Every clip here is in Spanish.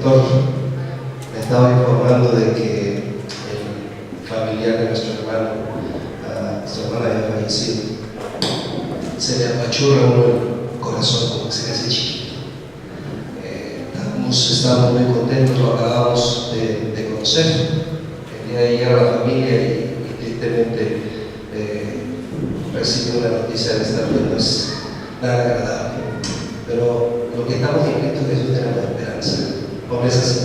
doctor me estaba informando de que el familiar de nuestro hermano, su hermana había fallecido. Se le apachurra uno el corazón, como que se le hace chiquito. Estábamos muy contentos, lo acabamos de conocer. El día de ayer a la familia y tristemente recibió una noticia de esta no es nada agradable. Pero lo que estamos en Cristo Jesús tenemos esperanza. ¿Cómo es así?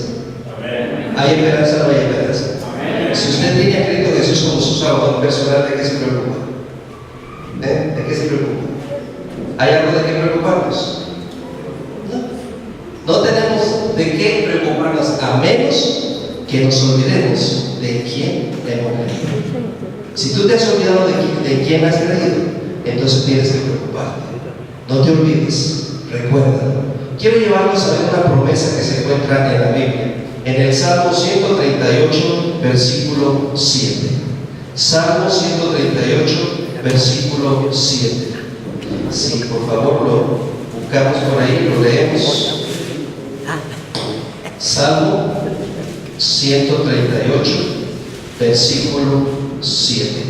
Amén. ¿Hay esperanza o no hay esperanza? Amén. Si usted tiene a Cristo Jesús como su Salvador personal, ¿de qué se preocupa? ¿De qué se preocupa? ¿Hay algo de qué preocuparnos? No tenemos de qué preocuparnos, a menos que nos olvidemos de quién hemos creído. Si tú te has olvidado de quién has creído, entonces tienes que preocuparte. No te olvides, recuerda. Quiero llevarlos a ver una promesa que se encuentra en la Biblia, en el Salmo 138, versículo 7. Salmo 138, versículo 7. Si por favor lo buscamos por ahí, lo leemos. Salmo 138, versículo 7.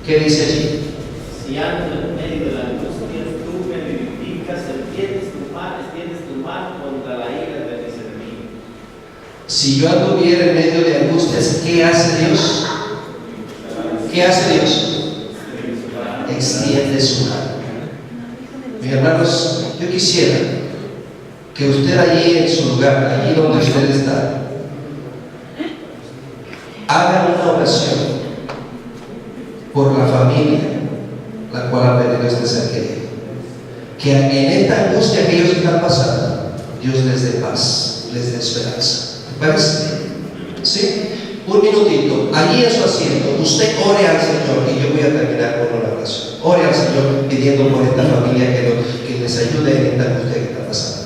¿Qué dice allí? Si ando en medio de la angustia, tú me vivificas, extiendes tu mano contra la ira de mis enemigos. Si yo anduviera en medio de angustias, ¿qué hace Dios? ¿Qué hace Dios? Extiende su mano. Mis hermanos, yo quisiera que usted allí en su lugar, allí donde usted está, haga una oración por la familia la cual ha perdido este ser querido. Que en esta angustia que ellos están pasando, Dios les dé paz, les dé esperanza. ¿Te parece? ¿Sí? Un minutito, allí en su asiento, usted ore al Señor y yo voy a terminar con una oración. Ore al Señor pidiendo por esta familia que les ayude en esta angustia que está pasando.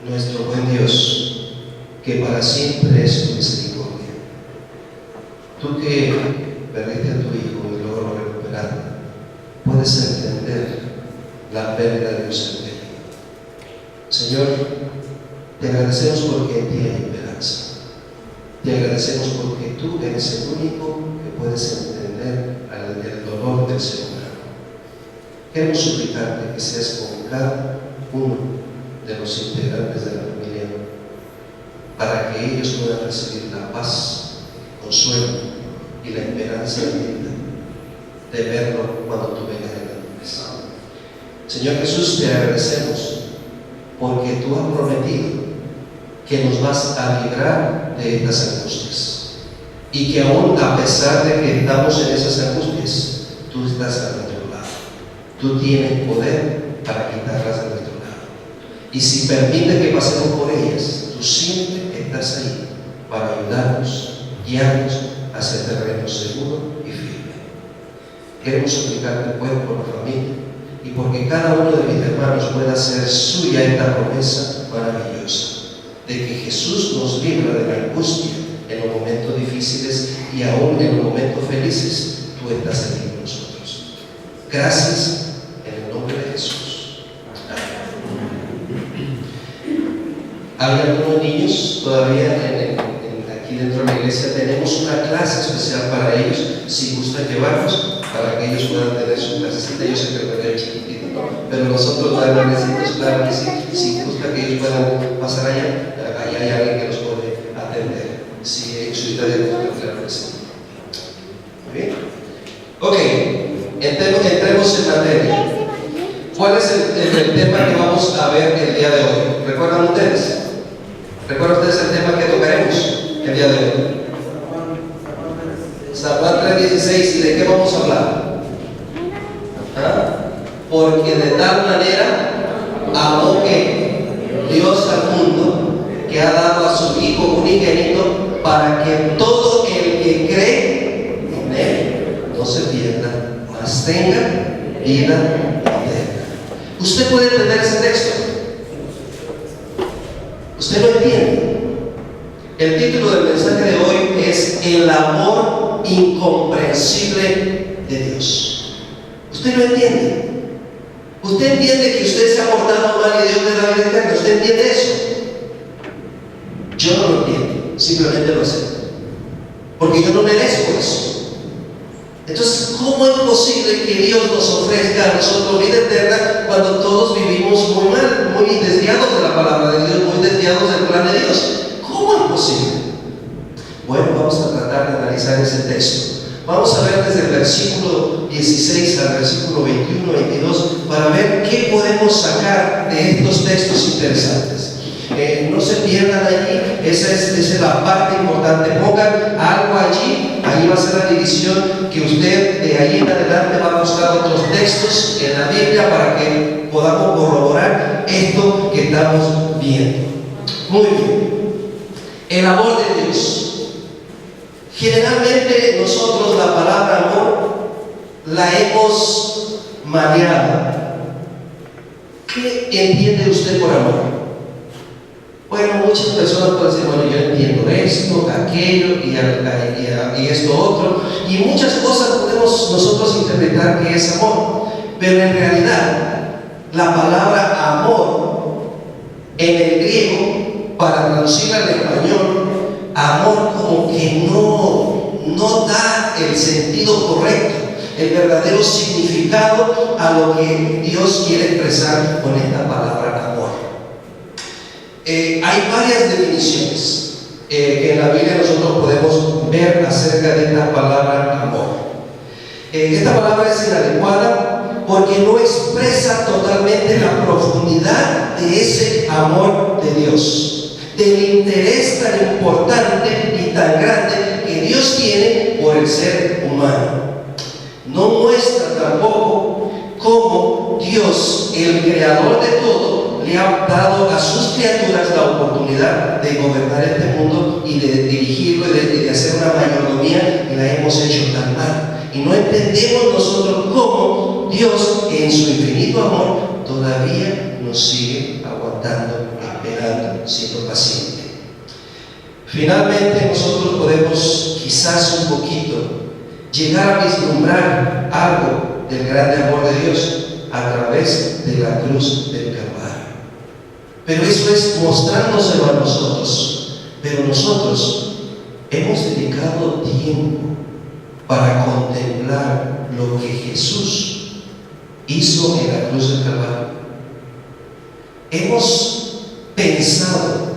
Nuestro buen Dios, que para siempre es tu misericordia. Tú que perdiste a tu Hijo y luego lo recuperaste, puedes entender la pérdida de un ser querido. Señor, te agradecemos porque en ti hay esperanza. Te agradecemos porque tú eres el único que puedes entender el dolor del ser humano. Queremos suplicarte que seas con cada uno de los integrantes de la familia, para que ellos puedan recibir la paz, consuelo y la esperanza de vida de verlo cuando tú vengas en la nubes. Señor Jesús, te agradecemos porque tú has prometido que nos vas a librar de estas angustias y que aún a pesar de que estamos en esas angustias, tú estás a nuestro lado. Tú tienes poder para quitarlas de nuestro lado. Y si permite que pasemos por ellas, tú siempre estás ahí para ayudarnos, guiarnos hacia terreno seguro y firme. Queremos suplicarte pues por la familia y porque cada uno de mis hermanos pueda hacer suya esta promesa maravillosa. de que Jesús nos libra de la angustia en los momentos difíciles y aún en los momentos felices. Tú estás aquí con nosotros. Gracias en el nombre de Jesús. Amén. Hay algunos niños todavía aquí dentro de la iglesia. Tenemos una clase especial para ellos, si gustan llevarlos, para que ellos puedan tener su clasecita. Yo sé que lo veo chiquitito, ¿no? Pero nosotros los grandecitos, claro que sí, si gusta que ellos puedan pasar allá hay alguien que los puede atender. Si ustedes gustan, claro que sí. Muy bien. Ok, entremos en materia. ¿Cuál es el tema que vamos a ver el día de hoy? ¿Recuerdan ustedes? ¿Recuerdan ustedes el tema que tocaremos el día de hoy? San Juan 3:16. ¿Y de qué vamos a hablar? ¿Ah? Porque de tal manera amó que Dios al mundo, que ha dado a su Hijo unigénito, para que todo el que cree en Él no se pierda, mas tenga vida eterna. ¿Usted puede entender ese texto? ¿Usted lo entiende? El título del mensaje de hoy es El amor incomprensible de Dios. ¿Usted lo entiende? ¿Usted entiende que usted se ha portado mal y Dios le da vida eterna? ¿Usted entiende eso? Yo no lo entiendo, simplemente lo acepto, porque yo no merezco eso. Entonces, ¿cómo es posible que Dios nos ofrezca a nosotros vida eterna cuando todos vivimos muy mal, muy desviados de la palabra de Dios, muy desviados del plan de Dios? ¿Cómo es posible? Bueno, vamos a tratar de analizar ese texto. Vamos a ver desde el versículo 16 al versículo 21, 22, para ver qué podemos sacar de estos textos interesantes. No se pierdan allí, esa es la parte importante. Pongan algo allí, ahí va a ser la división, que usted de ahí en adelante va a buscar otros textos en la Biblia para que podamos corroborar esto que estamos viendo. Muy bien. El amor de Dios. Generalmente nosotros la palabra amor la hemos mareado. ¿Qué entiende usted por amor? Bueno, muchas personas pueden decir, bueno, yo entiendo esto, aquello y esto otro, y muchas cosas podemos nosotros interpretar que es amor, pero en realidad la palabra amor en el griego, para traducirla al español, amor como que no da el sentido correcto, el verdadero significado a lo que Dios quiere expresar con esta palabra amor. Hay varias definiciones que en la Biblia nosotros podemos ver acerca de esta palabra amor. Esta palabra es inadecuada porque no expresa totalmente la profundidad de ese amor de Dios, del interés tan importante y tan grande que Dios tiene por el ser humano. No muestra tampoco cómo Dios, el creador de todo, le ha dado a sus criaturas la oportunidad de gobernar este mundo y de dirigirlo y de hacer una mayordomía, y la hemos hecho tan mal. Y no entendemos nosotros cómo Dios, en su infinito amor, todavía nos sigue aguantando, esperando, siendo paciente. Finalmente, nosotros podemos, quizás un poquito, llegar a vislumbrar algo del grande amor de Dios a través de la cruz del Calvario. Pero eso es mostrándoselo a nosotros. Pero nosotros hemos dedicado tiempo para contemplar lo que Jesús hizo en la cruz del Calvario. Hemos pensado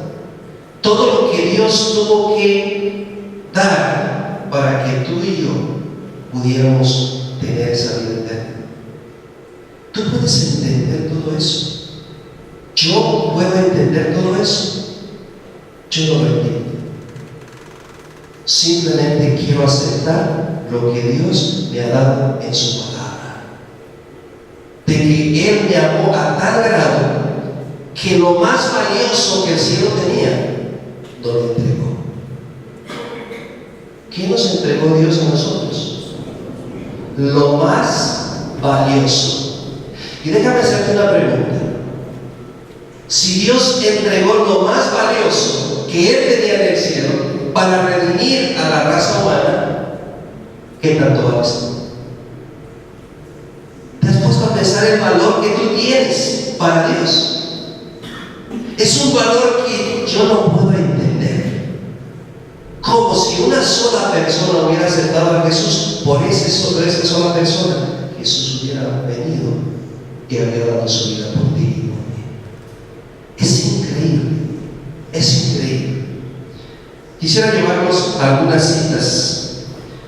todo lo que Dios tuvo que dar para que tú y yo pudiéramos tener esa vida eterna. ¿Tú puedes entender todo eso? ¿Yo puedo entender todo eso? Yo no lo entiendo. Simplemente quiero aceptar lo que Dios me ha dado en su palabra, de que Él me amó a tal grado que lo más valioso que el cielo tenía nos lo entregó. ¿Qué nos entregó Dios a nosotros? Lo más valioso. Y déjame hacerte una pregunta. Si Dios entregó lo más valioso, que Él tenía en el cielo para redimir a la raza humana, ¿qué tanto vales tú? ¿Te has puesto a pensar el valor que tú tienes para Dios? Es un valor que yo no puedo entender. Como si una sola persona hubiera aceptado a Jesús, por esa sola persona, Jesús hubiera venido y habría dado su vida por ti y por mí. Es increíble, es increíble. Quisiera llevarnos a algunas citas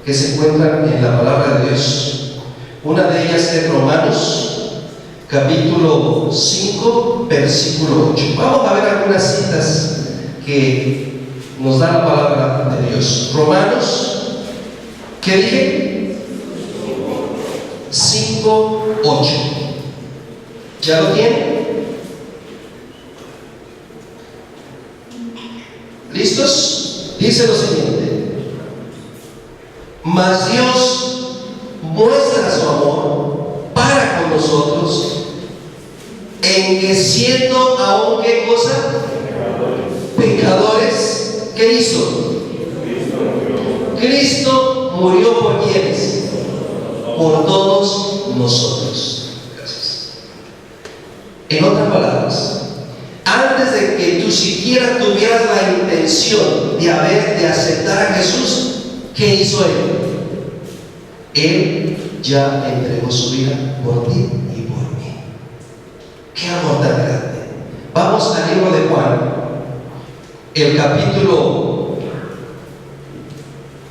que se encuentran en la palabra de Dios. Una de ellas es Romanos capítulo 5, versículo 8. Vamos a ver algunas citas que nos da la palabra de Dios. Romanos, ¿qué dije? 5, 8. ¿Ya lo tienen? ¿Listos? Dice lo siguiente: mas Dios muestra su amor para con nosotros en que siendo aún, ¿qué cosa? Pecadores, ¿qué hizo? Cristo murió por quienes, por todos nosotros. Gracias. En otras palabras, antes de que tú siquiera tuvieras la intención de aceptar a Jesús, ¿qué hizo Él? Él ya entregó su vida por ti y por mí. ¡Qué amor tan grande! Vamos al libro de Juan, el capítulo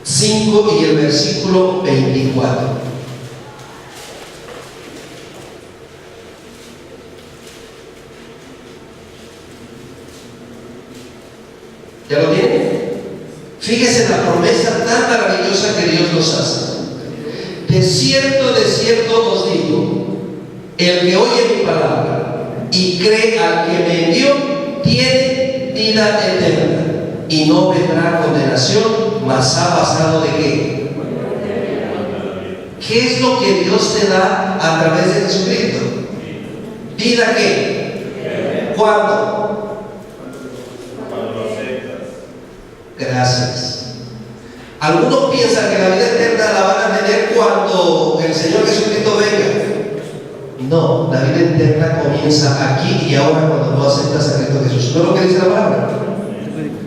5 y el versículo 24. ¿Ya lo tienen? Fíjese la promesa tan maravillosa que Dios nos hace. De cierto os digo, el que oye mi palabra y cree al que me envió, tiene vida eterna y no vendrá condenación, mas ha pasado de ¿qué? ¿Qué es lo que Dios te da a través de Jesucristo? ¿Vida qué? ¿Cuándo? Gracias. Algunos piensan que la vida eterna la van a tener cuando el Señor Jesucristo venga. No, la vida eterna comienza aquí y ahora cuando tú aceptas a Cristo Jesús. ¿No es lo que dice la palabra?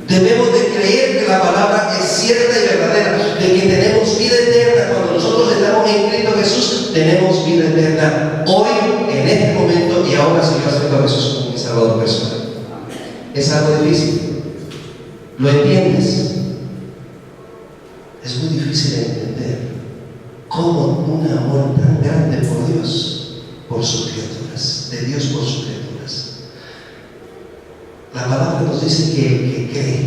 Debemos de creer que la palabra es cierta y verdadera, de que tenemos vida eterna. Cuando nosotros estamos en Cristo Jesús, tenemos vida eterna hoy, en este momento y ahora, si yo acepto a Jesús como mi Salvador personal. Es algo difícil. ¿Lo entiendes? Es muy difícil de entender cómo un amor tan grande por Dios, por sus criaturas, de Dios por sus criaturas. La palabra nos dice que el que cree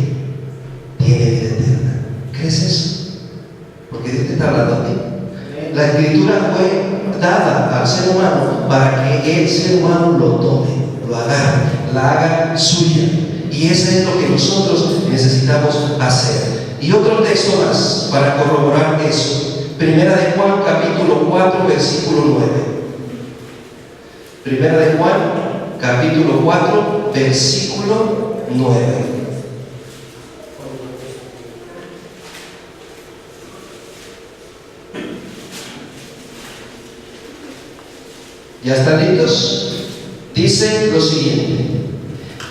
tiene vida eterna. ¿Crees eso? Porque Dios te está hablando a ti. La escritura fue dada al ser humano para que el ser humano lo tome, lo agarre, la haga suya. Y eso es lo que nosotros necesitamos hacer. Y otro texto más para corroborar eso. Primera de Juan, capítulo 4, versículo 9. Primera de Juan, capítulo 4, versículo 9. ¿Ya están listos? Dice lo siguiente: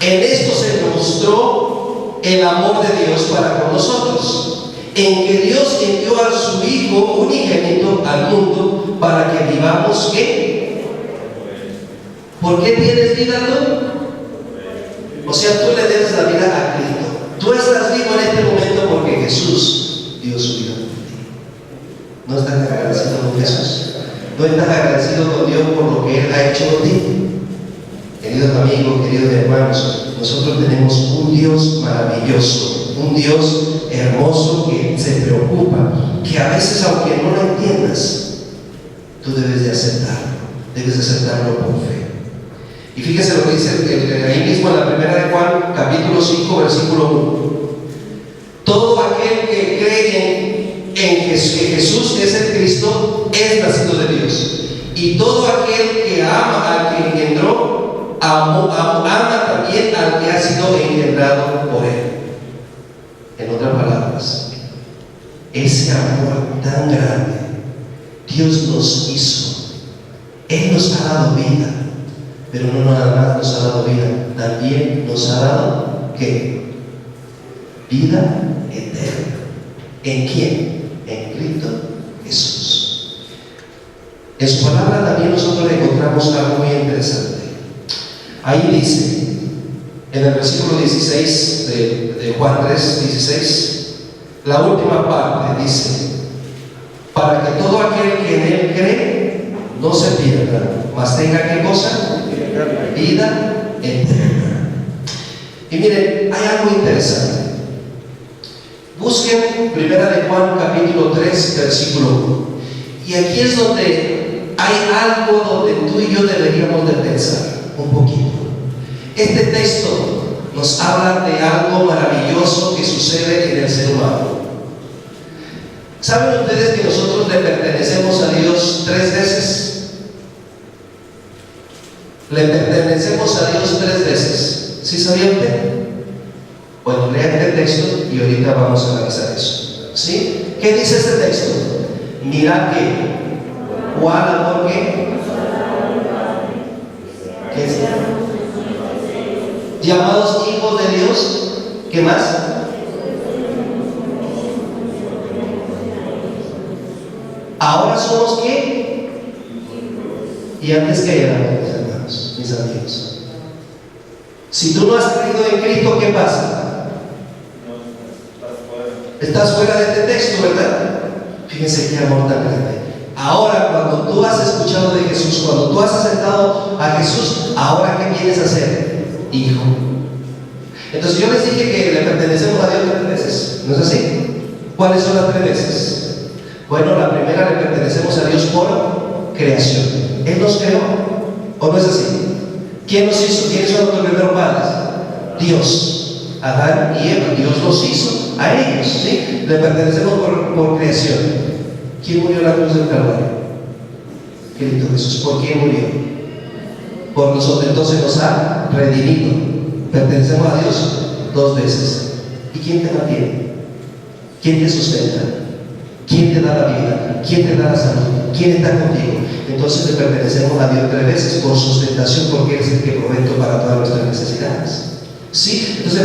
en esto se mostró el amor de Dios para con nosotros, en que Dios envió a su Hijo unigénito al mundo para que vivamos ¿qué? ¿Por qué tienes vida tú? O sea, tú le debes la vida a Cristo. Tú estás vivo en este momento porque Jesús dio su vida por ti. ¿No estás agradecido con Jesús? ¿No estás agradecido con Dios por lo que Él ha hecho por ti? Queridos amigos, queridos hermanos, nosotros tenemos un Dios maravilloso, un Dios hermoso que se preocupa, que a veces, aunque no lo entiendas, tú debes de aceptarlo por fe. Y fíjese lo que dice ahí mismo en la primera de Juan, capítulo 5, versículo 1. Todo aquel que cree en que Jesús es el Cristo es nacido de Dios. Y todo aquel que ama al que engendró, ama también al que ha sido engendrado por Él. ese amor tan grande. Dios nos hizo, Él nos ha dado vida, pero no nada más nos ha dado vida, también nos ha dado ¿qué? Vida eterna. ¿En quién? En Cristo Jesús. En su palabra también nosotros encontramos algo muy interesante. Ahí dice, en el versículo 16 de Juan 3:16, la última parte dice: para que todo aquel que en Él cree no se pierda, mas tenga ¿qué cosa? Vida eterna. Y miren, hay algo interesante. Busquen 1 de Juan capítulo 3 versículo 1. Y aquí es donde hay algo donde tú y yo deberíamos de pensar un poquito. Este texto nos habla de algo maravilloso que sucede en el ser humano. ¿Saben ustedes que nosotros le pertenecemos a Dios 3 veces? Le pertenecemos a Dios 3 veces. ¿Sí sabía usted? Bueno, lean el texto y ahorita vamos a analizar eso. ¿Sí? ¿Qué dice este texto? Mirad que ¿cuál amor qué? ¿Qué es? Llamados hijos de Dios. ¿Qué más? Ahora somos ¿qué? Y antes que éramos, mis hermanos, mis amigos. Si tú no has creído en Cristo, ¿qué pasa? Estás fuera de este texto, ¿verdad? Fíjense qué amor tan grande. Ahora, cuando tú has escuchado de Jesús, cuando tú has aceptado a Jesús, ahora ¿qué vienes a ser? Hijo. Entonces yo les dije que le pertenecemos a Dios 3 veces, ¿no es así? ¿Cuáles son las 3 veces? Bueno, la primera le pertenecemos a Dios por creación. Él nos creó, ¿o no es así? ¿Quién nos hizo? ¿Quiénes son nuestros primeros padres? Dios. Adán y Eva, Dios los hizo a ellos, ¿sí? Le pertenecemos por creación. ¿Quién murió en la cruz del Calvario? Cristo Jesús. ¿Por quién murió? Por nosotros. Entonces nos ha redimido. Pertenecemos a Dios 2 veces. ¿Y quién te mantiene? ¿Quién te sustenta? ¿Quién te da la vida? ¿Quién te da la salud? ¿Quién está contigo? Entonces le pertenecemos a Dios 3 veces por sustentación, porque Él es el que provee para todas nuestras necesidades. ¿Sí? Entonces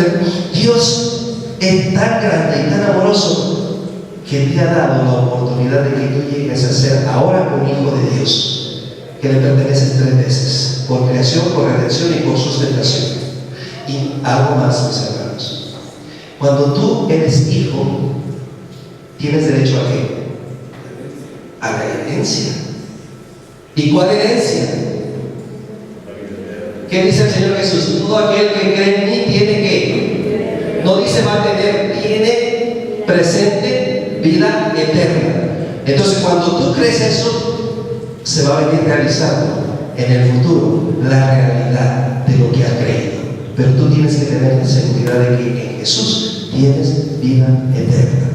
Dios es tan grande y tan amoroso que te ha dado la oportunidad de que tú llegues a ser ahora un hijo de Dios, que le perteneces 3 veces, por creación, por redención y por sustentación. Y algo más, mis hermanos, cuando tú eres hijo, tienes derecho a ¿qué? A la herencia. ¿Y cuál herencia? ¿Qué dice el Señor Jesús? Todo aquel que cree en mí tiene ¿qué? No dice va a tener, tiene presente vida eterna. Entonces cuando tú crees eso, se va a venir realizando en el futuro la realidad de lo que has creído. Pero tú tienes que tener la seguridad de que en Jesús tienes vida eterna.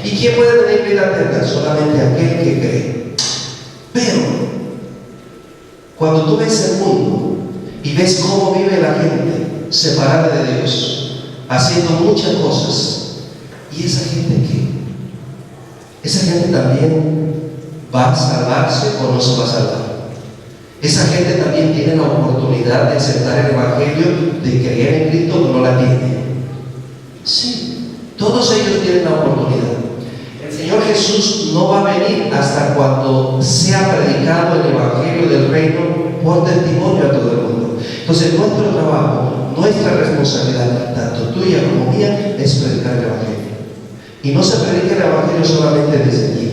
¿Y quién puede tener vida eterna? Solamente aquel que cree. Pero cuando tú ves el mundo y ves cómo vive la gente separada de Dios, haciendo muchas cosas, ¿y esa gente qué? ¿Esa gente también va a salvarse o no se va a salvar? Esa gente también tiene la oportunidad de aceptar el Evangelio, de creer en Cristo o no la tiene. Sí, todos ellos tienen la oportunidad. El Señor Jesús no va a venir hasta cuando sea predicado el Evangelio del Reino por testimonio a todo el mundo. Entonces nuestro trabajo, nuestra responsabilidad, tanto tuya como mía, es predicar el Evangelio. Y no se predica el Evangelio solamente desde aquí.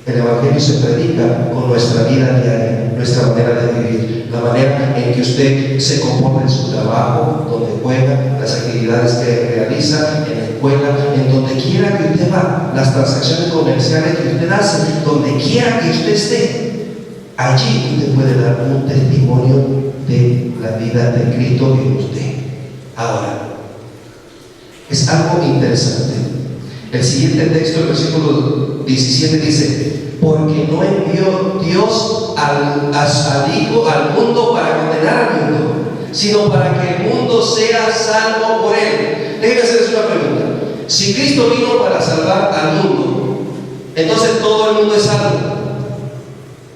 El Evangelio se predica con nuestra vida diaria, nuestra manera de vivir, la manera en que usted se comporta en su trabajo, donde juega, las actividades que realiza, en la escuela, en donde quiera que usted va, las transacciones comerciales que usted hace, donde quiera que usted esté. Allí usted puede dar un testimonio de la vida de Cristo en usted. Ahora, es algo interesante. El siguiente texto, el versículo 17 dice: porque no envió Dios al Hijo al mundo para condenar al mundo, sino para que el mundo sea salvo por Él. Déjenme hacerles una pregunta. Si Cristo vino para salvar al mundo, Entonces todo el mundo es salvo.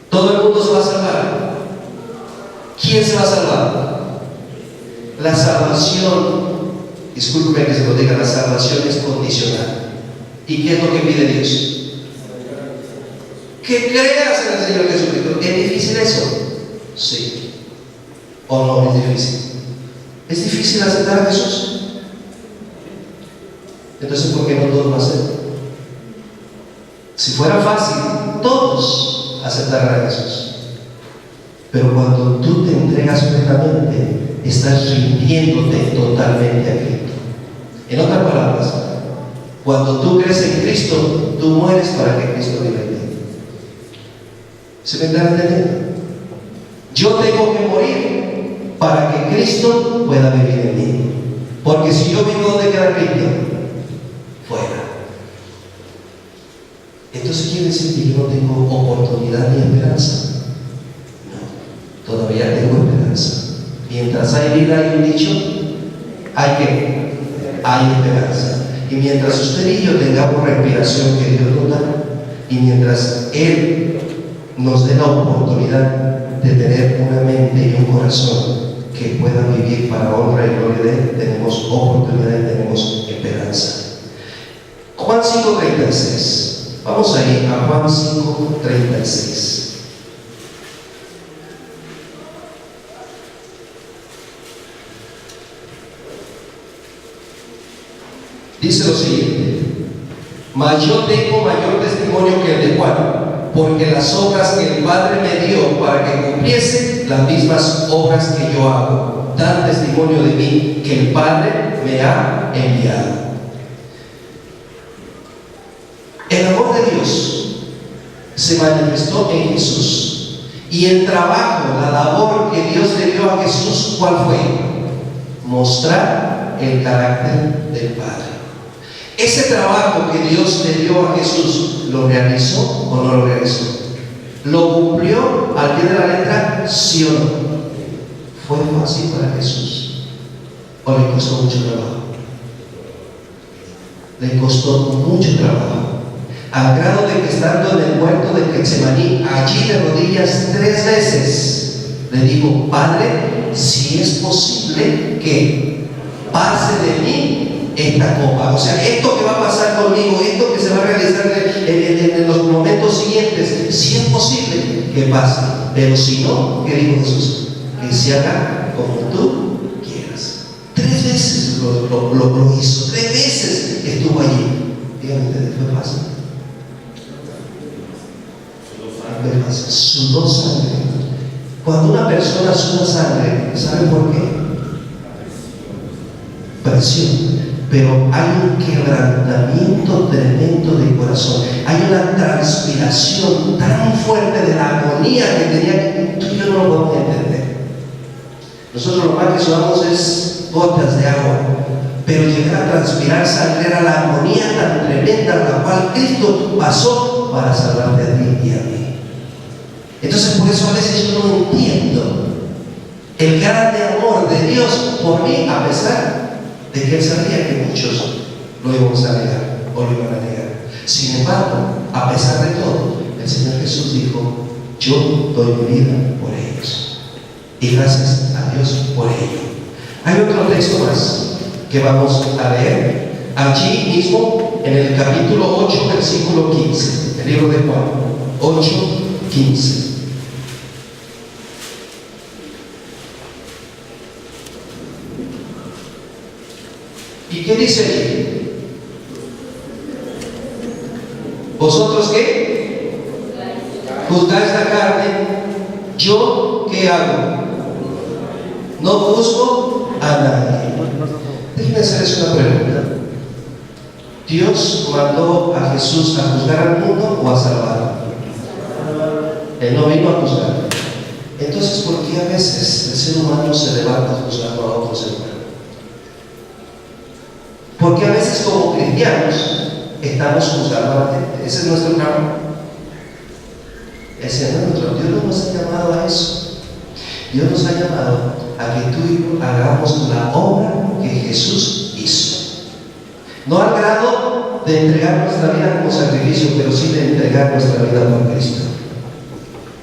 Todo el mundo se va a salvar. ¿Quién se va a salvar? La salvación, discúlpeme que se lo diga, la salvación es condicional. ¿Y qué es lo que pide Dios? Que creas en el Señor Jesucristo. ¿Es difícil eso? Sí. ¿O no es difícil? ¿Es difícil aceptar a Jesús? Entonces, ¿por qué no todos lo hacen? Si fuera fácil, todos aceptaran a Jesús. Pero cuando tú te entregas plenamente, estás rindiéndote totalmente a Cristo. En otras palabras, cuando tú crees en Cristo, tú mueres para que Cristo viva en ti. ¿Se me está entendiendo? Yo tengo que morir para que Cristo pueda vivir en mí. Porque si yo vivo, ¿dónde queda Cristo? Fuera. Entonces quiere decir que yo no tengo oportunidad ni esperanza. No, todavía tengo esperanza. Mientras hay vida, hay un dicho, hay que, hay esperanza. Y mientras usted y yo tengamos respiración que Dios nos da, y mientras Él nos dé la oportunidad de tener una mente y un corazón que puedan vivir para honra y gloria de Él, tenemos oportunidad y tenemos esperanza. Juan 5:36. Vamos a ir a Juan 5:36. Dice lo siguiente: mas yo tengo mayor testimonio que el de Juan, porque las obras que el Padre me dio para que cumpliese las mismas obras que yo hago, dan testimonio de mí que el Padre me ha enviado. El amor de Dios se manifestó en Jesús, y el trabajo, la labor que Dios le dio a Jesús, ¿cuál fue? Mostrar el carácter del Padre. Ese trabajo que Dios le dio a Jesús, ¿lo realizó o no lo realizó? ¿Lo cumplió al pie de la letra? ¿Sí o no? ¿Fue fácil para Jesús o le costó mucho trabajo? Le costó mucho trabajo, al grado de que estando en el huerto de Getsemaní, allí de rodillas 3 veces le dijo: Padre, si es posible que pase de mí esta copa, o sea, esto que va a pasar conmigo, esto que se va a realizar en los momentos siguientes, si es posible que pase, pero si no, ¿qué dijo Jesús? Que se haga como tú quieras. 3 veces lo hizo, 3 veces estuvo allí. Díganme ustedes, ¿fue fácil? Sudó sangre. Cuando una persona suda sangre, ¿sabe por qué? Presión. Pero hay un quebrantamiento tremendo de corazón. Hay una transpiración tan fuerte de la agonía que tenía que tú y yo no lo podemos entender. Nosotros lo más que sudamos es gotas de agua, pero llegar a transpirar sangre era la agonía tan tremenda la cual Cristo pasó para salvarte a ti y a mí. Entonces por eso a veces yo no entiendo el grande amor de Dios por mí, a pesar de que Él sabía que muchos lo íbamos a negar o lo iban a negar. Sin embargo, a pesar de todo, el Señor Jesús dijo: yo doy mi vida por ellos, y gracias a Dios por ello. Hay otro texto más que vamos a leer allí mismo en el capítulo 8, versículo 15, el libro de Juan 8, 15. ¿Y qué dice allí? ¿Vosotros qué? Juzgáis la carne. ¿Yo qué hago? No juzgo a nadie. Déjenme hacerles una pregunta. ¿Dios mandó a Jesús a juzgar al mundo o a salvarlo? Él no vino a juzgar. Entonces, ¿por qué a veces el ser humano se levanta juzgando a otro ser humano? Porque a veces como cristianos estamos juzgando a la gente. Ese es nuestro trabajo. Ese es nuestro. Dios no nos ha llamado a eso. Dios nos ha llamado a que tú y yo hagamos la obra que Jesús hizo. No al grado de entregar nuestra vida como sacrificio, pero sí de entregar nuestra vida por Cristo.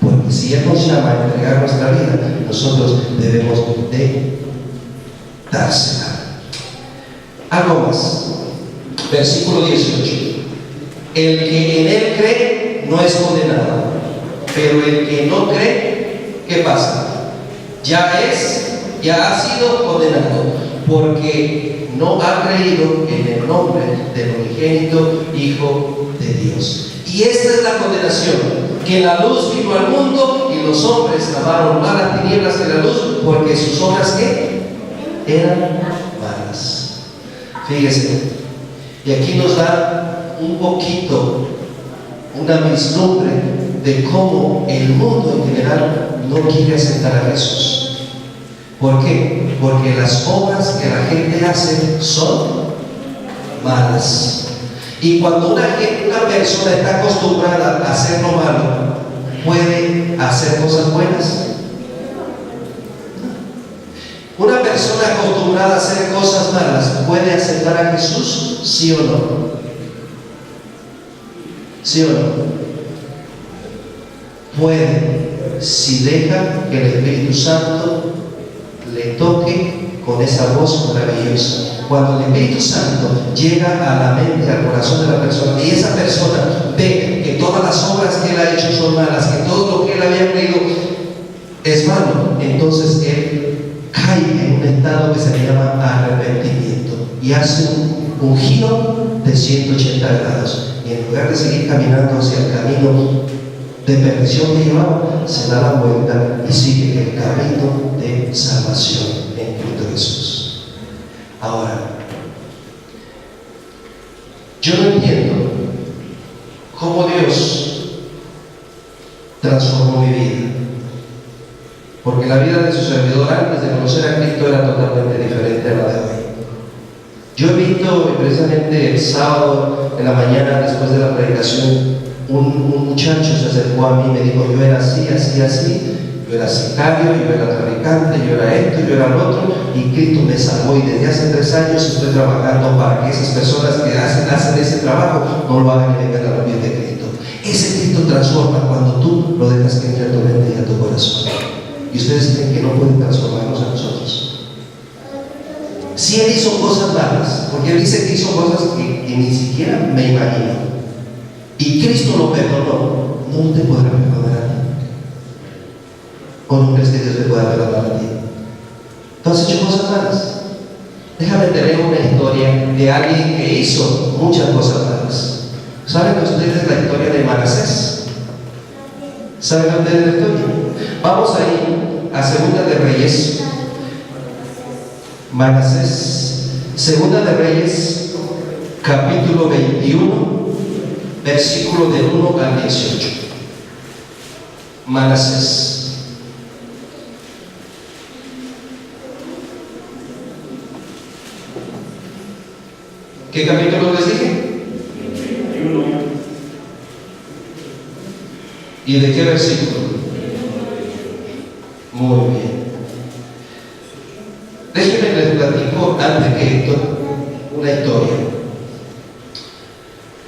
Porque si Él nos llama a entregar nuestra vida, nosotros debemos de dársela. Algo más. Versículo 18. El que en Él cree no es condenado, pero el que no cree, ¿qué pasa? Ya ha sido condenado, porque no ha creído en el nombre del unigénito Hijo de Dios. Y esta es la condenación, que la luz vino al mundo y los hombres amaron más las tinieblas que la luz, porque sus obras, ¿qué? Eran malas. Fíjese, y aquí nos da un poquito, una vislumbre de cómo el mundo en general no quiere aceptar a Jesús. ¿Por qué? Porque las obras que la gente hace son malas. Y cuando una persona está acostumbrada a hacer lo malo, ¿puede hacer cosas buenas? Una persona acostumbrada a hacer cosas malas, ¿puede aceptar a Jesús? ¿Sí o no? ¿Sí o no? Puede, si deja que el Espíritu Santo le toque con esa voz maravillosa. Cuando el Espíritu Santo llega a la mente, al corazón de la persona, y esa persona ve que todas las obras que él ha hecho son malas, que todo lo que él había creído es malo, entonces él cae en un estado que se le llama arrepentimiento y hace un giro de 180 grados. Y en lugar de seguir caminando hacia el camino de perdición que llevaba, se da la vuelta y sigue el camino de salvación en Cristo Jesús. Ahora, yo no entiendo cómo Dios transformó mi vida, porque la vida de su servidor antes de conocer a Cristo era totalmente diferente a la de hoy. Yo he visto precisamente el sábado en la mañana, después de la predicación, un muchacho se acercó a mí y me dijo: yo era así, así, así, yo era sicario, yo era traficante, yo era esto, yo era lo otro, y Cristo me salvó, y desde hace 3 años estoy trabajando para que esas personas que hacen ese trabajo no lo hagan y vengan a los pies de Cristo. Ese Cristo transforma cuando tú lo dejas que entre a tu mente y a tu corazón. Y ustedes creen que no pueden transformarnos a nosotros. Si Él hizo cosas malas, porque Él dice que hizo cosas que ni siquiera me imagino, y Cristo lo perdonó, no te podrá perdonar a ti. ¿O no crees que Dios te pueda perdonar a ti? ¿Tú has hecho cosas malas? Déjame tener una historia de alguien que hizo muchas cosas malas. ¿Saben ustedes la historia de Manasés? ¿Saben ustedes la historia? Vamos a ir a Segunda de Reyes. Manasés, Segunda de Reyes, capítulo 21, versículo del 1 al 18. Manasés. ¿Qué capítulo les dije? 21. ¿Y de qué versículo? Muy bien. Déjenme les platico antes que esto una historia.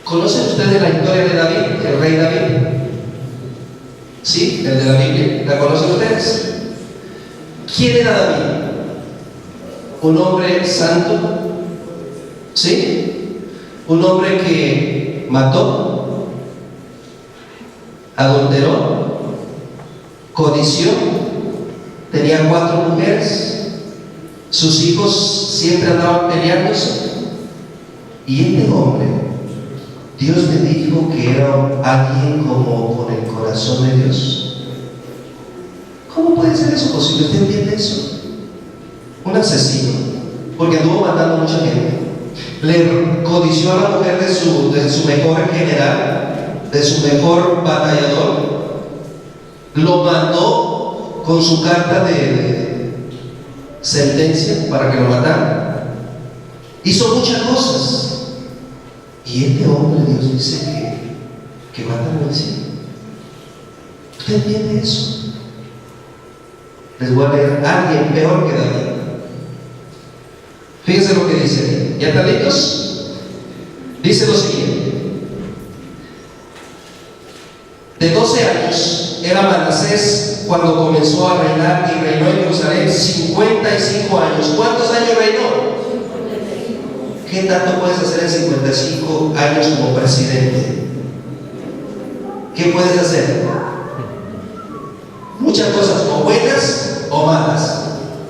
¿Conocen ustedes la historia de David, el rey David? ¿Sí? El de la Biblia. ¿La conocen ustedes? ¿Quién era David? ¿Un hombre santo? ¿Sí? ¿Un hombre que mató, adulteró, codició, tenía 4 mujeres? Sus hijos siempre andaban peleándose. Y este hombre, Dios le dijo que era alguien como con el corazón de Dios. ¿Cómo puede ser eso posible? ¿Usted entiende eso? Un asesino, porque anduvo matando a mucha gente. Le codició a la mujer de su mejor general, de su mejor batallador. Lo mandó con su carta de sentencia para que lo mataran. Hizo muchas cosas. Y este hombre, Dios dice que va a estar en el cielo. ¿Usted entiende eso? Les voy a leer a alguien peor que David. Fíjense lo que dice. ¿Ya están listos? Dice lo siguiente: de 12 años era Manasés cuando comenzó a reinar, y reinó en Jerusalén 55 años. ¿Cuántos años reinó? ¿Qué tanto puedes hacer en 55 años como presidente? ¿Qué puedes hacer? Muchas cosas, o buenas o malas.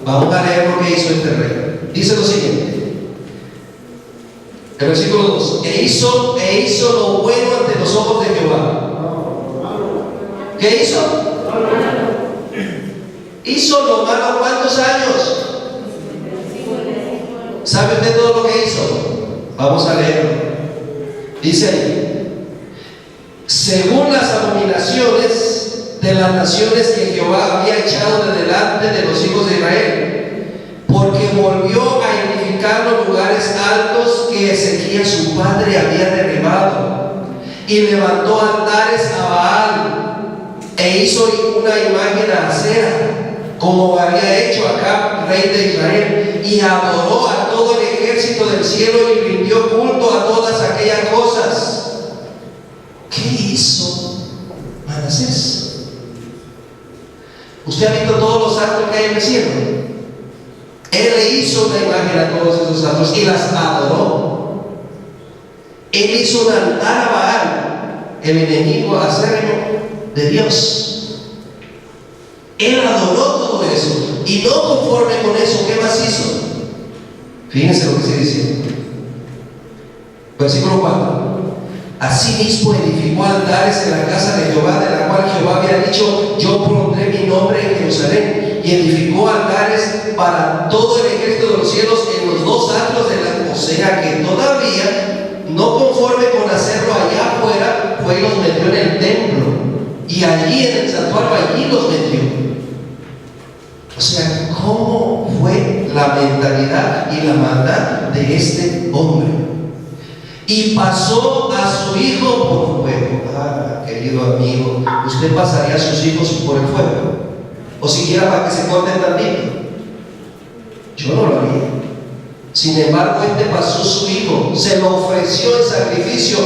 Vamos a leer lo que hizo este rey. Dice lo siguiente, el versículo 2: e hizo lo bueno ante los ojos de Jehová. ¿Qué hizo? Hizo lo malo. ¿Cuántos años? ¿Sabe usted todo lo que hizo? Vamos a leerlo. Dice ahí: según las abominaciones de las naciones que Jehová había echado de delante de los hijos de Israel, porque volvió a edificar los lugares altos que Ezequías su padre había derribado, y levantó altares a Baal, e hizo una imagen a Acera, como había hecho Acab, rey de Israel, y adoró a todo el ejército del cielo y rindió culto a todas aquellas cosas. ¿Qué hizo Manasés? ¿Usted ha visto todos los actos que hay en el cielo? Él le hizo una imagen a todos esos actos y las adoró. Él hizo un altar a Baal, el enemigo acérrimo de Dios. Él adoró todo eso, y no conforme con eso, ¿qué más hizo? Fíjense lo que sigue diciendo. Versículo 4: asimismo edificó altares en la casa de Jehová, de la cual Jehová había dicho: yo pondré mi nombre en Jerusalén. Y edificó altares para todo el ejército de los cielos en los dos atrios de la. O sea que todavía, no conforme con hacerlo allá afuera, fue y los metió en el templo, y allí en el santuario, allí los metió. O sea, ¿cómo fue la mentalidad y la maldad de este hombre? Y pasó a su hijo por fuego. Ah, querido amigo, ¿usted pasaría a sus hijos por el fuego? O siquiera para que se corten tantito. Yo no lo haría. Sin embargo, este pasó su hijo, se lo ofreció en sacrificio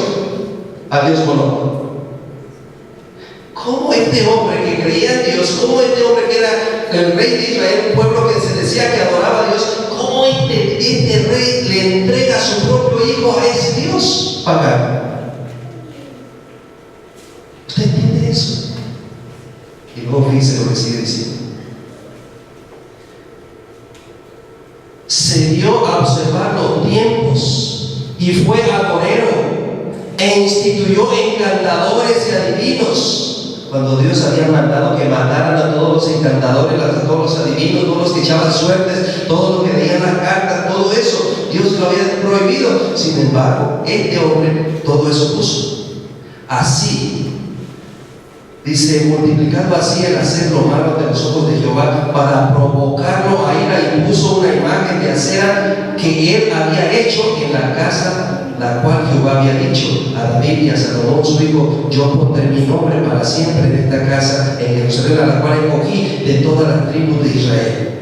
a Dios Moloch. ¿Cómo este hombre que creía en Dios, cómo este hombre que era el rey de Israel, un pueblo que se decía que adoraba a Dios, cómo este rey le entrega a su propio hijo a ese Dios pagano? ¿Usted entiende eso? Y luego fíjese lo que sigue diciendo. Se dio a observar los tiempos y fue agorero, e instituyó encantadores y adivinos. Cuando Dios había mandado que mataran a todos los encantadores, a todos los adivinos, todos los que echaban suertes, todos los que leían las cartas, todo eso, Dios lo había prohibido. Sin embargo, este hombre todo eso puso. Así, dice, multiplicando así el hacer lo malo ante los ojos de Jehová, para provocarlo a ira, y puso una imagen de acera que él había hecho en la casa, la cual Jehová había dicho a David y a Salomón su hijo: yo pondré mi nombre para siempre en esta casa en Jerusalén, a la cual escogí de todas las tribus de Israel.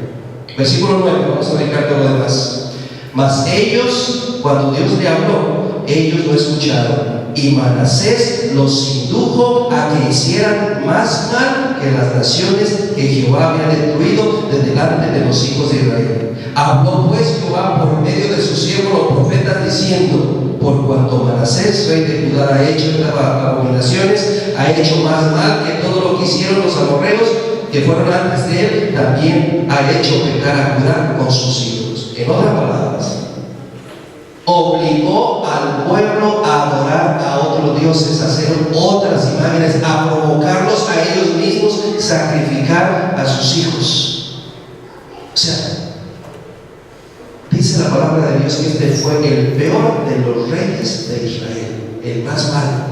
Versículo 9, vamos a brincar todo lo demás. Mas ellos, cuando Dios le habló, ellos no escucharon, y Manasés los indujo a que hicieran más mal que las naciones que Jehová había destruido de delante de los hijos de Israel. Habló pues Jehová por medio de sus siervos los profetas, diciendo: por cuanto Manasés, rey de Judá, ha hecho estas abominaciones, ha hecho más mal que todo lo que hicieron los amorreos que fueron antes de él, también ha hecho pecar a Judá con sus hijos. En otras palabras, obligó al pueblo a adorar a otros dioses, a hacer otras imágenes, a provocarlos a ellos mismos, sacrificar a sus hijos. O sea, dice la palabra de Dios que este fue el peor de los reyes de Israel, el más malo.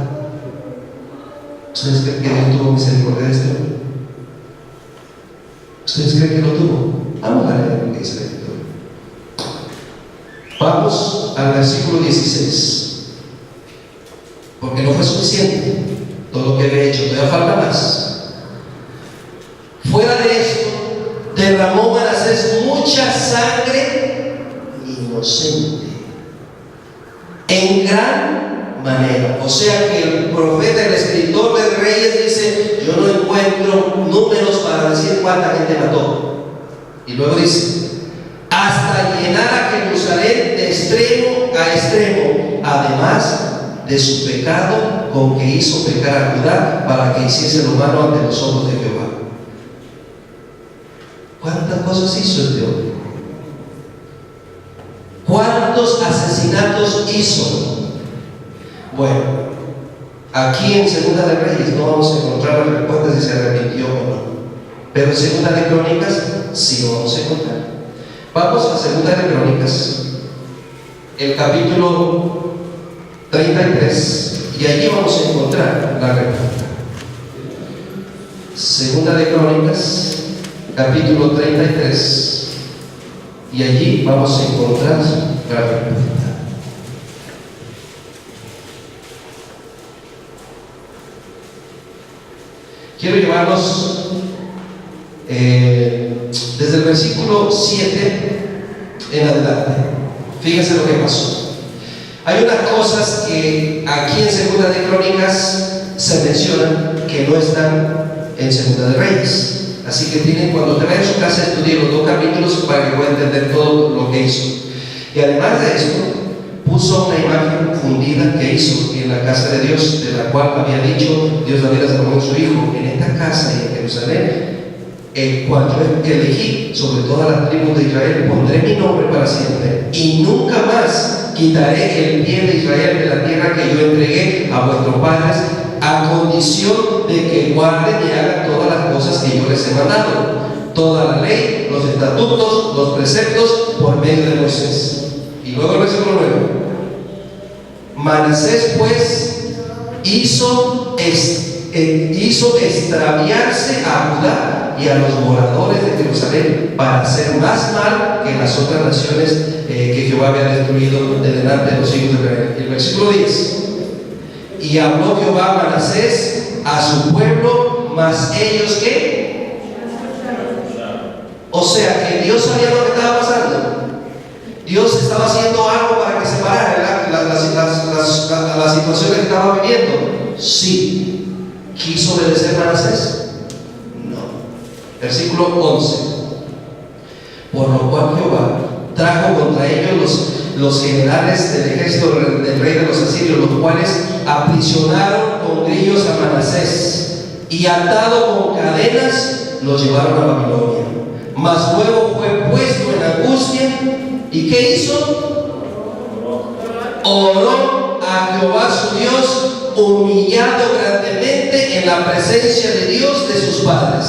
¿Ustedes creen que Dios tuvo misericordia de este hombre? ¿Ustedes creen que lo tuvo? Vamos a leer lo que dice la Escritura. Vamos al versículo 16. Porque no fue suficiente todo lo que había hecho, todavía falta más. Fuera de esto, derramó Manasés mucha sangre inocente en en gran manera. O sea que el profeta, el escritor de Reyes dice, yo no encuentro números para decir cuánta gente mató. Y luego dice, hasta llenar a Jerusalén de extremo a extremo, además de su pecado con que hizo pecar a Judá para que hiciese lo malo ante los ojos de Jehová. ¿Cuántas cosas hizo este hombre? ¿Cuántos asesinatos hizo? Bueno, aquí en Segunda de Reyes no vamos a encontrar la respuesta si se arrepintió o no, pero en Segunda de Crónicas sí lo vamos a encontrar. Vamos a Segunda de Crónicas, el capítulo 33, y allí vamos a encontrar la respuesta. Segunda de Crónicas, capítulo 33, y allí vamos a encontrar la respuesta. Quiero llevarlos desde el versículo 7 en adelante. Fíjense lo que pasó. Hay unas cosas que aquí en Segunda de Crónicas se mencionan que no están en Segunda de Reyes. Así que cuando te vayas a su casa, estudiar los 2 capítulos para que puedan entender todo lo que hizo. Y además de esto, puso una imagen fundida que hizo en la casa de Dios, de la cual había dicho Dios David a Salomón su hijo: en esta casa y en Jerusalén, el cual yo elegí sobre todas las tribus de Israel, pondré mi nombre para siempre, y nunca más quitaré el pie de Israel de la tierra que yo entregué a vuestros padres, a condición de que guarden y hagan todas las cosas que yo les he mandado, toda la ley, los estatutos, los preceptos, por medio de Moisés. Y luego el versículo 9. Manasés pues hizo extraviarse a Judá y a los moradores de Jerusalén para hacer más mal que las otras naciones que Jehová había destruido de delante de los hijos de Israel. El versículo 10. Y habló Jehová a Manasés a su pueblo, mas ellos ¿qué? O sea que Dios sabía lo que estaba pasando. Dios estaba haciendo algo para que se parara la situación que estaba viviendo. Sí. ¿Quiso obedecer Manasés? No. Versículo 11. Por lo cual Jehová trajo contra ellos los generales del ejército del rey de los asirios, los cuales aprisionaron con grillos a Manasés y atado con cadenas los llevaron a Babilonia. Mas luego fue puesto en angustia. ¿Y qué hizo? Oró a Jehová su Dios, humillado grandemente en la presencia de Dios de sus padres.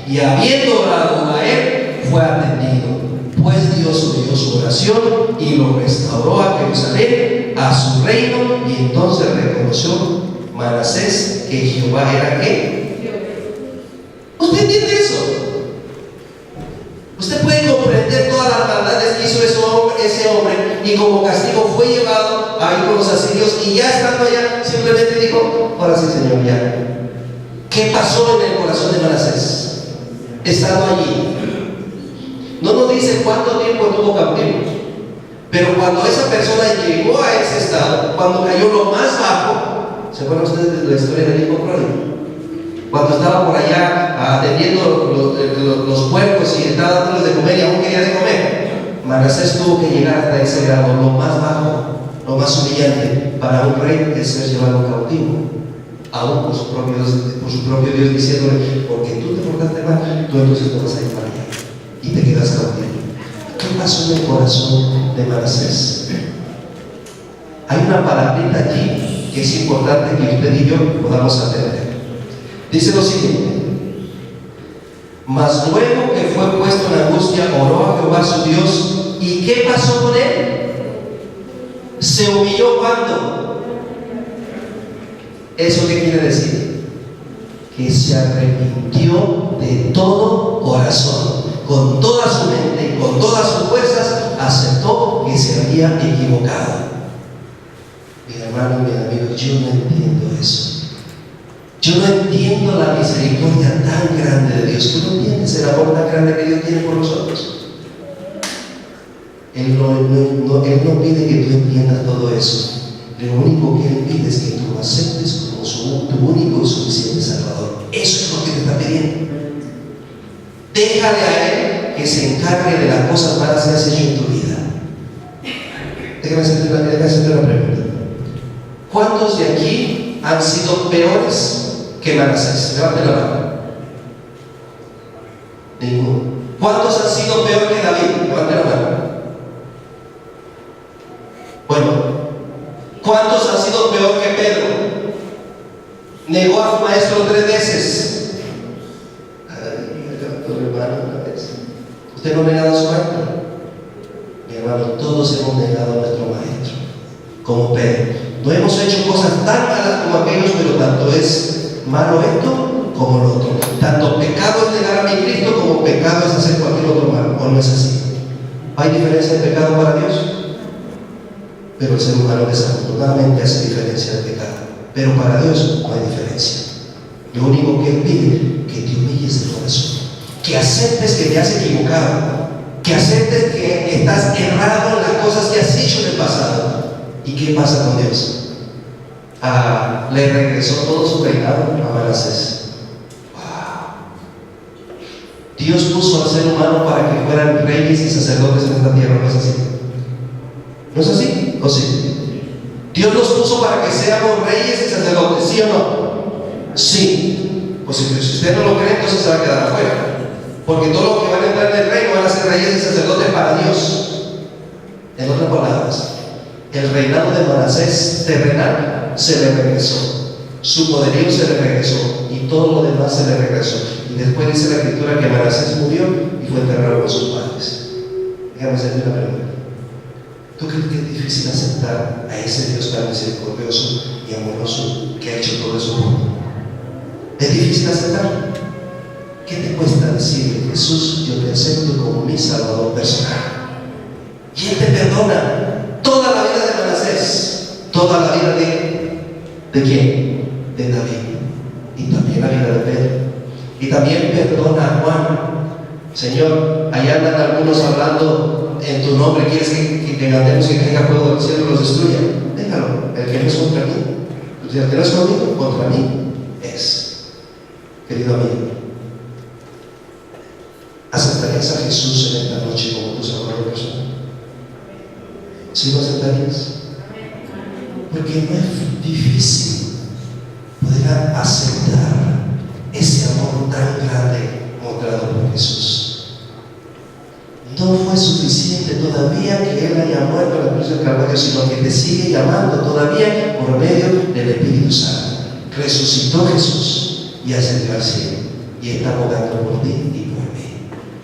Y habiendo orado a él, fue atendido. Pues Dios oyó su oración y lo restauró a Jerusalén, a su reino. Y entonces reconoció Manasés que Jehová era ¿qué? ¿Usted entiende eso? Usted puede comprender todas las maldades que hizo ese hombre, y como castigo fue llevado a ir con los asirios, y ya estando allá simplemente dijo: ahora sí, Señor, ya. ¿Qué pasó en el corazón de Manasés estando allí? No nos dice cuánto tiempo estuvo cautivo, pero cuando esa persona llegó a ese estado, cuando cayó lo más bajo, ¿se acuerdan ustedes de la historia del hijo pródigo? Cuando estaba por allá atendiendo los puercos y estaba dándoles de comer y aún quería de comer, Manasés tuvo que llegar hasta ese grado, lo más bajo, lo más humillante para un rey, es ser llevado cautivo, aún por su propio Dios diciéndole: porque tú te portaste mal, tú entonces no vas a ir para allá, y te quedas cautivo. ¿Qué pasó en el corazón de Manasés? Hay una palabrita allí que es importante que usted y yo podamos atender. Dice lo siguiente: mas luego que fue puesto en angustia, oró a Jehová su Dios. ¿Y qué pasó con él? ¿Se humilló cuándo? ¿Eso qué quiere decir? Que se arrepintió de todo corazón, con toda su mente y con todas sus fuerzas, aceptó que se había equivocado. Mi hermano, mi amigo, yo no entiendo eso. Yo no entiendo la misericordia tan grande de Dios. ¿Tú no entiendes el amor tan grande que Dios tiene por nosotros? Él no pide que tú entiendas todo eso. Lo único que Él pide es que tú lo aceptes como tu único y suficiente Salvador. Eso es lo que te está pidiendo. Déjale a Él que se encargue de las cosas malas que has hecho en tu vida. Déjame hacerte una pregunta. ¿Cuántos de aquí han sido peores que Manasés? Levanten la mano. Ninguno. ¿Cuántos han sido peor que David? Levanten la mano. Bueno. ¿Cuántos han sido peor que Pedro? Negó a su maestro 3 veces. Ay, mi hermano, una vez. ¿Usted no ha negado a su maestro? Mi hermano, todos hemos negado a nuestro maestro. Como Pedro. No hemos hecho cosas tan malas como aquellos, pero tanto es malo esto como lo otro. Tanto pecado es negar a mi Cristo como pecado es hacer cualquier otro mal. ¿O no es así? ¿Hay diferencia de pecado para Dios? Pero el ser humano desafortunadamente hace diferencia de pecado. Pero para Dios no hay diferencia. Lo único que Él pide es que te humilles de corazón, que aceptes que te has equivocado, que aceptes que estás errado en las cosas que has hecho en el pasado. ¿Y qué pasa con Dios? Le regresó todo su reinado a Manasés. ¡Wow! Dios puso al ser humano para que fueran reyes y sacerdotes en esta tierra, ¿no es así? ¿No es así? ¿O sí? Dios los puso para que seamos reyes y sacerdotes, ¿sí o no? Sí. Pues si usted no lo cree, entonces se va a quedar afuera. Porque todos los que van a entrar en el reino van a ser reyes y sacerdotes para Dios. En otras palabras, el reinado de Manasés terrenal se le regresó, su poderío se le regresó y todo lo demás se le regresó. Y después dice la Escritura que Manasés murió y fue enterrado con sus padres. Déjame hacerte una pregunta. ¿Tú crees que es difícil aceptar a ese Dios tan misericordioso y amoroso que ha hecho todo eso por ti? ¿Es difícil aceptar? ¿Qué te cuesta decirle, Jesús, yo te acepto como mi Salvador personal? Y Él te perdona toda la vida de Manasés, toda la vida ¿de quién? De David, y también la vida de Pedro, y también perdona a Juan. Señor, allá andan algunos hablando en tu nombre, ¿quieres que cantemos que tenga fuego del cielo y los destruya? Déjalo, el que no es contra mí, el que no es conmigo, contra mí es. Querido amigo, ¿aceptarías a Jesús en esta noche como tu Salvador personal? ¿Sí lo aceptarías? Porque no es difícil poder aceptar ese amor tan grande mostrado por Jesús. No fue suficiente todavía que Él haya muerto en la cruz del Calvario, sino que te sigue llamando todavía por medio del Espíritu Santo. Resucitó Jesús y ascendió al cielo y está abogando por ti y por mí.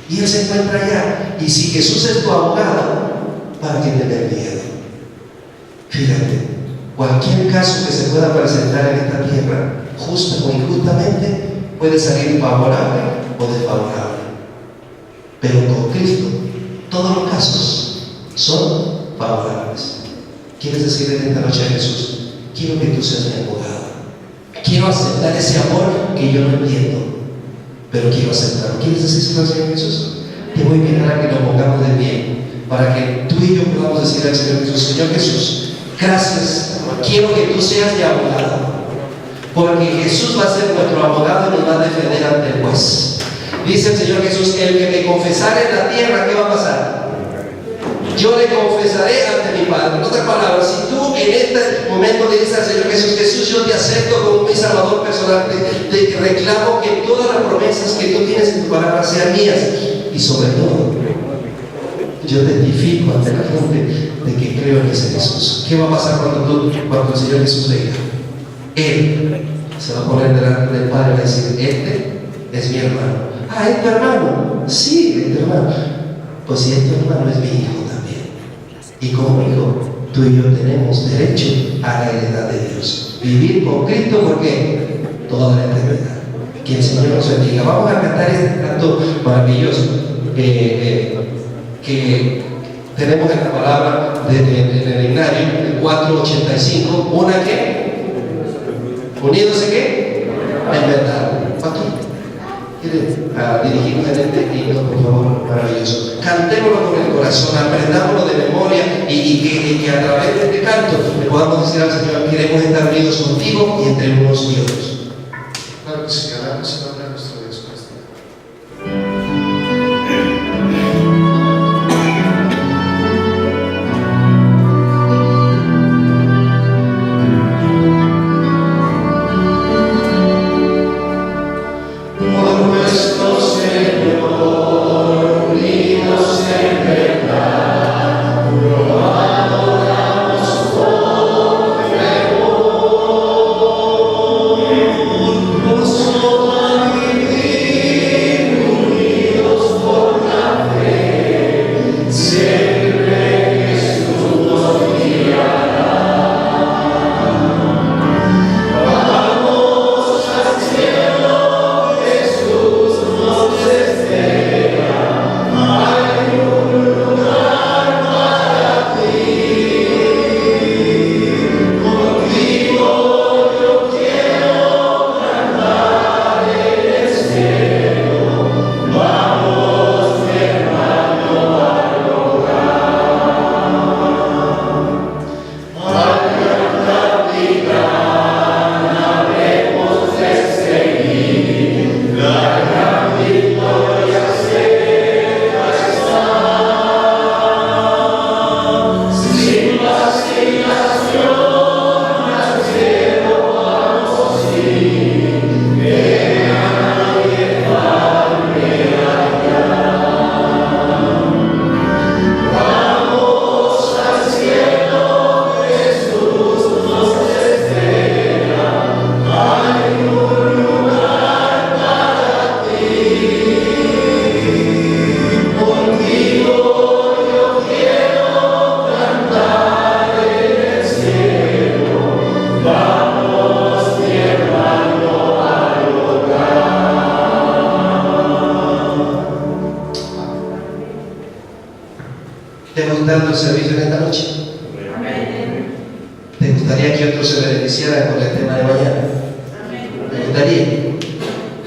Y Él se encuentra allá. Y si Jesús es tu abogado, ¿para qué tener miedo? Fíjate, cualquier caso que se pueda presentar en esta tierra, justa o injustamente, puede salir favorable o desfavorable. Pero con Cristo, todos los casos son favorables. ¿Quieres decirle en esta noche a Jesús, quiero que tú seas mi abogado? Quiero aceptar ese amor que yo no entiendo, pero quiero aceptarlo. ¿Quieres decirlo al Señor Jesús? Te voy a invitar a que nos pongamos de pie, para que tú y yo podamos decirle al Señor Jesús, Señor Jesús, gracias, quiero que tú seas mi abogado, porque Jesús va a ser nuestro abogado y nos va a defender ante el juez. Dice el Señor Jesús, el que me confesare en la tierra, ¿qué va a pasar? Yo le confesaré ante mi Padre. En otras palabras, si tú en este momento le dices al Señor Jesús, Jesús, yo te acepto como mi Salvador personal, te reclamo que todas las promesas que tú tienes en tu palabra sean mías, y sobre todo, yo testifico ante la gente de que creo en ese Jesús. ¿Qué va a pasar cuando el Señor Jesús venga? Él se va a poner delante del Padre y va a decir, este es mi hermano. Ah, ¿es tu hermano? Sí, es tu hermano. Pues si es tu hermano, es mi hijo también. Y como hijo, tú y yo tenemos derecho a la heredad de Dios. Vivir con Cristo, porque toda la eternidad. Que el Señor nos bendiga. Vamos a cantar este canto maravilloso que tenemos en la palabra en el himnario, el 485. ¿Una qué? ¿Uniéndose qué? En verdad. Aquí. Dirigirnos en este himno, por favor, maravilloso. Cantémoslo con el corazón, aprendámoslo de memoria y que a través de este canto donde podamos decir al Señor, queremos estar unidos contigo y entre unos y otros. Claro que sí, alabamos el nombre de nuestro Dios por este día. ¿Te gustando el servicio en esta noche? ¿Te gustaría que otros se beneficiaran con el tema de mañana? ¿Te gustaría?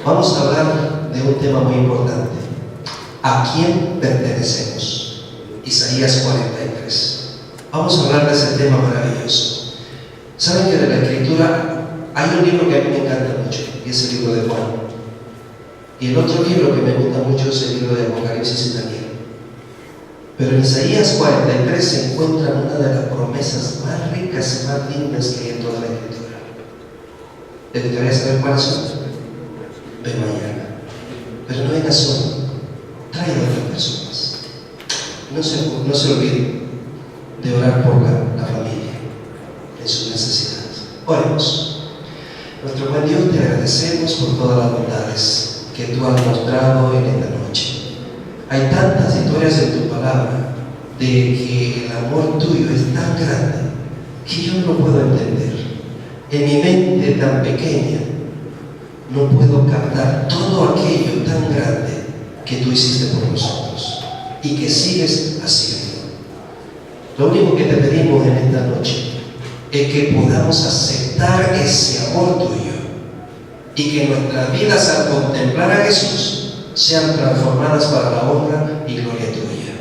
Vamos a hablar de un tema muy importante. ¿A quién pertenecemos? Isaías 43. Vamos a hablar de ese tema maravilloso. ¿Saben que de la Escritura hay un libro que a mí me encanta mucho, y es el libro de Juan? Y el otro libro que me gusta mucho es el libro de Apocalipsis y Daniel. Pero en Isaías 43 se encuentra una de las promesas más ricas y más lindas que hay en toda la Escritura. ¿Te gustaría saber cuáles son? Ve mañana. Pero no venga solo, trae a otras personas. No se olvide de orar por la familia en sus necesidades. Oremos. Nuestro buen Dios, te agradecemos por todas las bondades que tú has mostrado en esta noche. Hay tantas historias en tu palabra de que el amor tuyo es tan grande que yo no lo puedo entender. En mi mente tan pequeña no puedo captar todo aquello tan grande que tú hiciste por nosotros y que sigues haciendo. Lo único que te pedimos en esta noche es que podamos aceptar ese amor tuyo y que nuestras vidas al contemplar a Jesús sean transformadas para la honra y gloria tuya.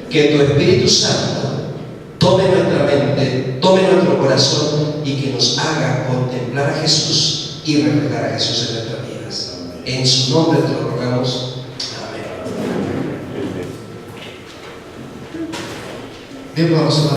Que tu Espíritu Santo tome nuestra mente, tome nuestro corazón y que nos haga contemplar a Jesús y reflejar a Jesús en nuestras vidas. En su nombre te lo rogamos. Amén. Bien, vamos a